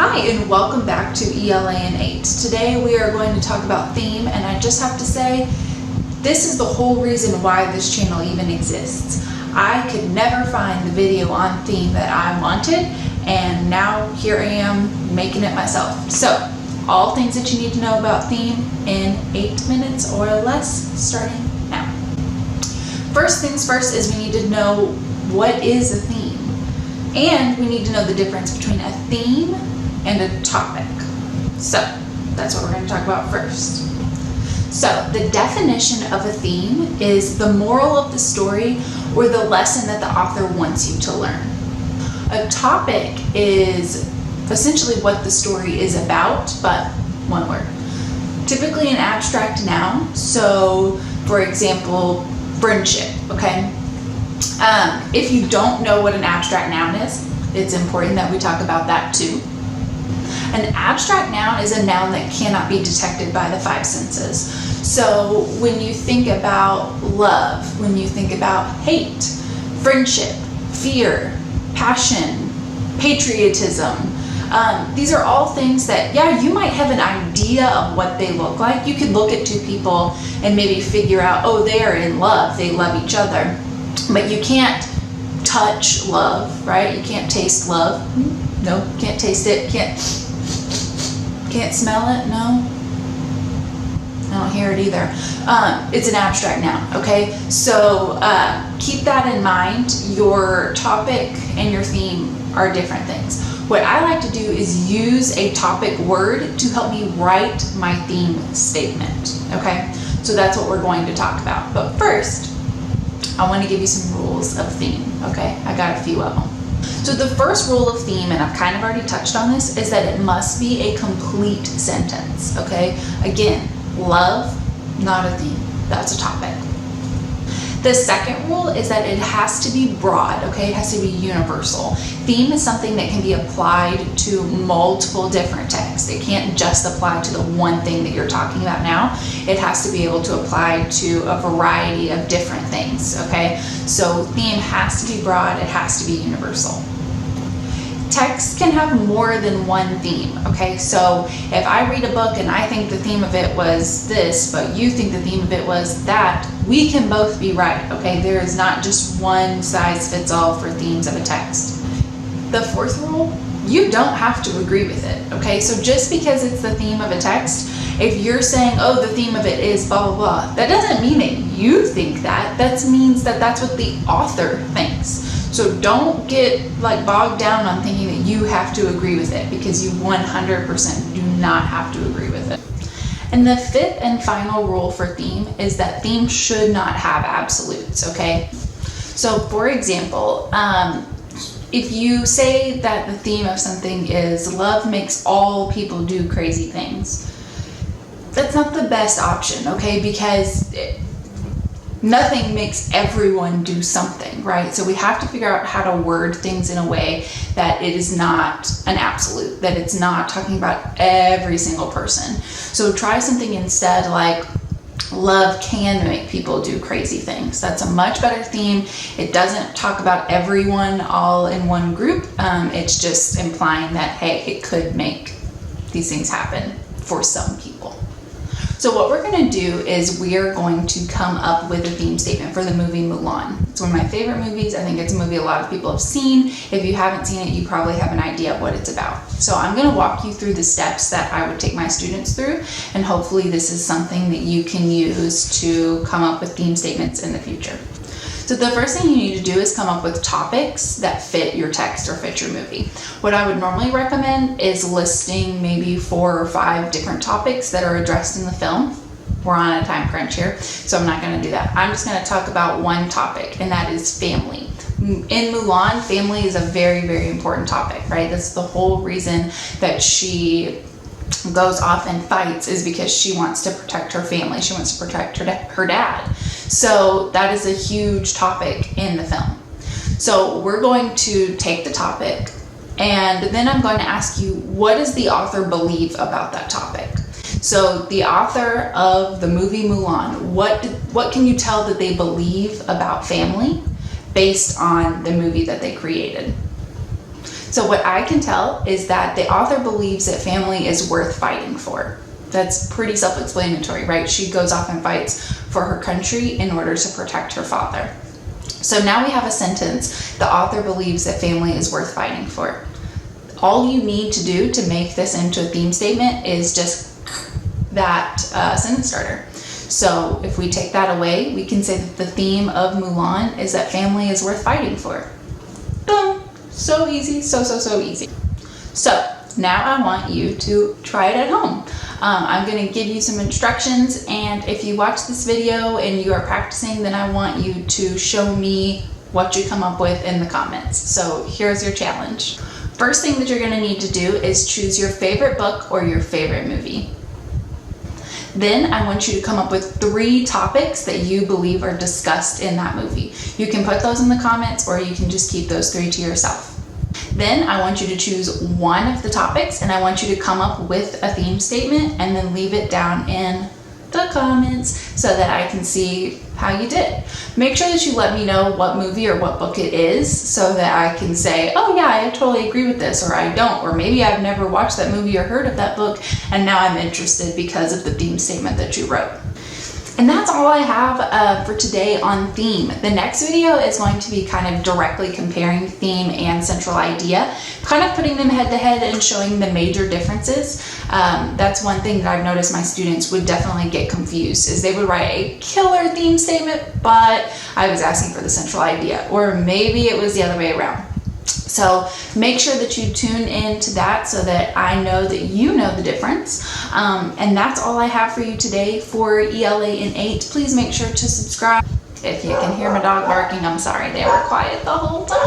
Hi, and welcome back to ELA in 8. Today we are going to talk about theme, and I just have to say, this is the whole reason why this channel even exists. I could never find the video on theme that I wanted, and now here I am making it myself. So, all things that you need to know about theme in 8 minutes or less, starting now. First things first is we need to know what is a theme, and we need to know the difference between a theme and a topic. So that's what we're going to talk about first. So the definition of a theme is the moral of the story or the lesson that the author wants you to learn. A topic is essentially what the story is about, but one word. Typically an abstract noun. So for example, friendship, okay? If you don't know what an abstract noun is, it's important that we talk about that too. An abstract noun is a noun that cannot be detected by the 5 senses. So when you think about love, when you think about hate, friendship, fear, passion, patriotism, these are all things that, yeah, you might have an idea of what they look like. You could look at two people and maybe figure out, oh, they are in love, they love each other. But you can't touch love, right? You can't taste love. No, can't taste it, can't smell it, no. I don't hear it either. It's an abstract noun, okay? So keep that in mind. Your topic and your theme are different things. What I like to do is use a topic word to help me write my theme statement, okay? So that's what we're going to talk about. But first, I want to give you some rules of theme, okay? I got a few of them. So the first rule of theme, and I've kind of already touched on this, is that it must be a complete sentence, okay? Again, love, not a theme. That's a topic. The second rule is that it has to be broad, okay? It has to be universal. Theme is something that can be applied to multiple different texts. It can't just apply to the one thing that you're talking about now. It has to be able to apply to a variety of different things, okay? So theme has to be broad, it has to be universal. Text can have more than one theme, okay? So if I read a book and I think the theme of it was this, but you think the theme of it was that, we can both be right, okay? There is not just one size fits all for themes of a text. The fourth rule, you don't have to agree with it, okay? So just because it's the theme of a text, if you're saying, oh, the theme of it is blah, blah, blah, that doesn't mean that you think that. That means that that's what the author thinks. So don't get like bogged down on thinking that you have to agree with it, because you 100% do not have to agree with it. And the fifth and final rule for theme is that theme should not have absolutes, okay? So for example, if you say that the theme of something is love makes all people do crazy things, that's not the best option, okay? Because nothing makes everyone do something, right? So we have to figure out how to word things in a way that it is not an absolute, that it's not talking about every single person. So try something instead like, love can make people do crazy things. That's a much better theme. It doesn't talk about everyone all in one group. It's just implying that, hey, it could make these things happen for some people. So what we're going to do is we are going to come up with a theme statement for the movie Mulan. It's one of my favorite movies. I think it's a movie a lot of people have seen. If you haven't seen it, you probably have an idea of what it's about. So I'm going to walk you through the steps that I would take my students through, and hopefully this is something that you can use to come up with theme statements in the future. So the first thing you need to do is come up with topics that fit your text or fit your movie. What I would normally recommend is listing maybe 4 or 5 different topics that are addressed in the film. We're on a time crunch here, so I'm not going to do that. I'm just going to talk about one topic, and that is family. In Mulan, family is a very, very important topic, right? That's the whole reason that she goes off and fights, is because she wants to protect her family. She wants to protect her dad. So that is a huge topic in the film. So we're going to take the topic, and then I'm going to ask you, what does the author believe about that topic? So the author of the movie Mulan, what can you tell that they believe about family based on the movie that they created? So what I can tell is that the author believes that family is worth fighting for. That's pretty self-explanatory, right? She goes off and fights for her country in order to protect her father. So now we have a sentence: the author believes that family is worth fighting for. All you need to do to make this into a theme statement is just that sentence starter. So if we take that away, we can say that the theme of Mulan is that family is worth fighting for. Boom! So easy, so easy. So now I want you to try it at home. I'm going to give you some instructions, and if you watch this video and you are practicing, then I want you to show me what you come up with in the comments. So here's your challenge. First thing that you're going to need to do is choose your favorite book or your favorite movie. Then I want you to come up with 3 topics that you believe are discussed in that movie. You can put those in the comments, or you can just keep those 3 to yourself. Then I want you to choose one of the topics, and I want you to come up with a theme statement and then leave it down in the comments so that I can see how you did. Make sure that you let me know what movie or what book it is so that I can say, oh yeah, I totally agree with this, or I don't, or maybe I've never watched that movie or heard of that book and now I'm interested because of the theme statement that you wrote. And that's all I have for today on theme. The next video is going to be kind of directly comparing theme and central idea, kind of putting them head to head and showing the major differences. That's one thing that I've noticed my students would definitely get confused, is they would write a killer theme statement, but I was asking for the central idea, or maybe it was the other way around. So make sure that you tune in to that so that I know that you know the difference. And that's all I have for you today for ELA in 8. Please make sure to subscribe. If you can hear my dog barking, I'm sorry, they were quiet the whole time.